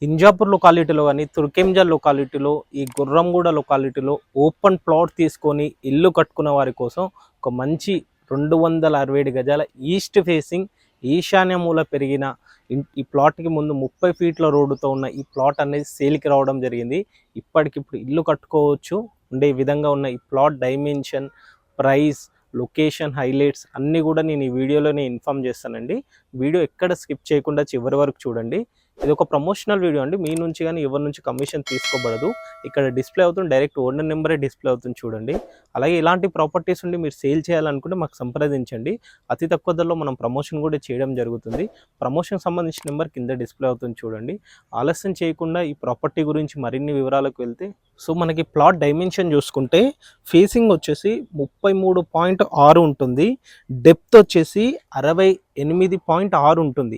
ఇంజాపూర్ లొకాలిటీలో కానీ తుర్కెంజల్ లొకాలిటీలో ఈ Gurramguda లొకాలిటీలో open plot తీసుకొని ఇల్లు కట్టుకున్న వారి కోసం ఒక మంచి 267 గజాల ఈస్ట్ ఫేసింగ్ ఈశాన్య మూల పెరిగిన ఈ ప్లాట్కి ముందు 30 ఫీట్ల రోడ్డుతో ఉన్న ఈ ప్లాట్ అనేది సేల్కి రావడం జరిగింది. ఇప్పటికిప్పుడు ఇల్లు కట్టుకోవచ్చు ఉండే విధంగా ఉన్న ఈ plot dimension, price, location, highlights అన్నీ కూడా నేను ఈ వీడియోలోనే ఇన్ఫామ్ చేస్తానండి. వీడియో ఎక్కడ స్కిప్ చేయకుండా చివరి వరకు చూడండి. ఇది ఒక ప్రమోషనల్ వీడియో అండి, మీ నుంచి కానీ ఎవరి నుంచి కమిషన్ తీసుకోబడదు. ఇక్కడ డిస్ప్లే అవుతుంది, డైరెక్ట్ ఓనర్ నెంబరే డిస్ప్లే అవుతుంది చూడండి. అలాగే ఇలాంటి ప్రాపర్టీస్ ఉండి మీరు సేల్ చేయాలనుకుంటే మాకు సంప్రదించండి. అతి తక్కువ ధరలో మనం ప్రమోషన్ కూడా చేయడం జరుగుతుంది. ప్రమోషన్ సంబంధించిన నెంబర్ కింద డిస్ప్లే అవుతుంది చూడండి. ఆలస్యం చేయకుండా ఈ ప్రాపర్టీ గురించి మరిన్ని వివరాలకు వెళ్తే, సో మనకి ప్లాట్ డైమెన్షన్ చూసుకుంటే ఫేసింగ్ వచ్చేసి 33.6 ఉంటుంది, డెప్త్ వచ్చేసి 68.6 ఉంటుంది.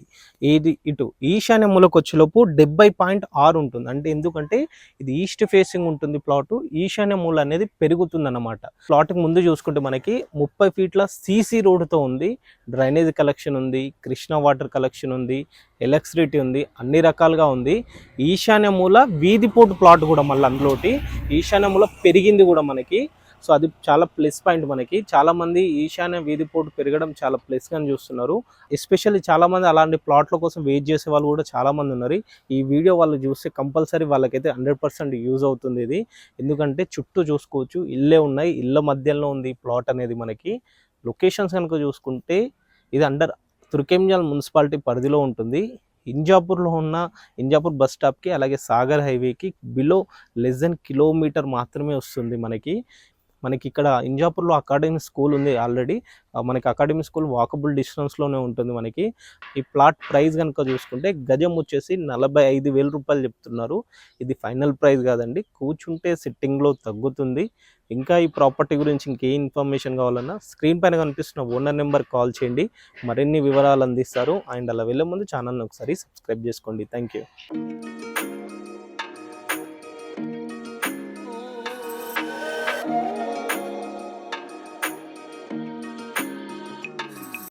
ఇది ఇటు ఈశాన్య మూలకు వచ్చేలోపు 70.6 ఉంటుంది. అంటే ఎందుకంటే ఇది ఈస్ట్ ఫేసింగ్ ఉంటుంది ప్లాట్, ఈశాన్య మూల అనేది పెరుగుతుంది అన్నమాట. ప్లాట్కి ముందు చూసుకుంటే మనకి 30 ఫీట్ల సీసీ రోడ్డుతో ఉంది, డ్రైనేజ్ కలెక్షన్ ఉంది, కృష్ణా వాటర్ కలెక్షన్ ఉంది, ఎలక్ట్రిసిటీ ఉంది, అన్ని రకాలుగా ఉంది. ఈశాన్య మూల వీధిపోటు ప్లాట్ కూడా మళ్ళీ అందులోటి ఈశాన్య మూల పెరిగింది కూడా మనకి. సో అది చాలా ప్లస్ పాయింట్ మనకి. చాలామంది ఈశాన్య వీధిపోటు పెరగడం చాలా ప్లస్గా చూస్తున్నారు. ఎస్పెషల్లీ చాలామంది అలాంటి ప్లాట్ల కోసం వెయిట్ చేసే వాళ్ళు కూడా చాలామంది ఉన్నారు. ఈ వీడియో వాళ్ళు చూస్తే కంపల్సరీ వాళ్ళకైతే 100% యూజ్ అవుతుంది ఇది. ఎందుకంటే చుట్టూ చూసుకోవచ్చు, ఇల్లే ఉన్నాయి, ఇళ్ళ మధ్యలో ఉంది ఈ ప్లాట్ అనేది మనకి. లొకేషన్స్ కనుక చూసుకుంటే ఇది అండర్ తుర్కెంజల్ మున్సిపాలిటీ పరిధిలో ఉంటుంది. ఇంజాపూర్లో ఉన్న ఇంజాపూర్ బస్ స్టాప్కి అలాగే సాగర్ హైవేకి బిలో లెస్ దెన్ కిలోమీటర్ మాత్రమే వస్తుంది మనకి ఇక్కడ ఇంజాపూర్లో అకాడమీ స్కూల్ ఉంది ఆల్రెడీ. మనకి అకాడమీ స్కూల్ వాకబుల్ డిస్టెన్స్లోనే ఉంటుంది మనకి. ఈ ప్లాట్ ప్రైస్ కనుక చూసుకుంటే గజం వచ్చేసి 45,000 రూపాయలు చెప్తున్నారు. ఇది ఫైనల్ ప్రైస్ కాదండి, కూర్చుంటే సిట్టింగ్లో తగ్గుతుంది. ఇంకా ఈ ప్రాపర్టీ గురించి ఇంకే ఇన్ఫర్మేషన్ కావాలన్నా స్క్రీన్ పైన కనిపిస్తున్న ఓనర్ నెంబర్ కాల్ చేయండి, మరిన్ని వివరాలు అందిస్తారు. అండ్ అలా వెళ్ళే ముందు ఛానల్ని ఒకసారి సబ్స్క్రైబ్ చేసుకోండి. Thank you.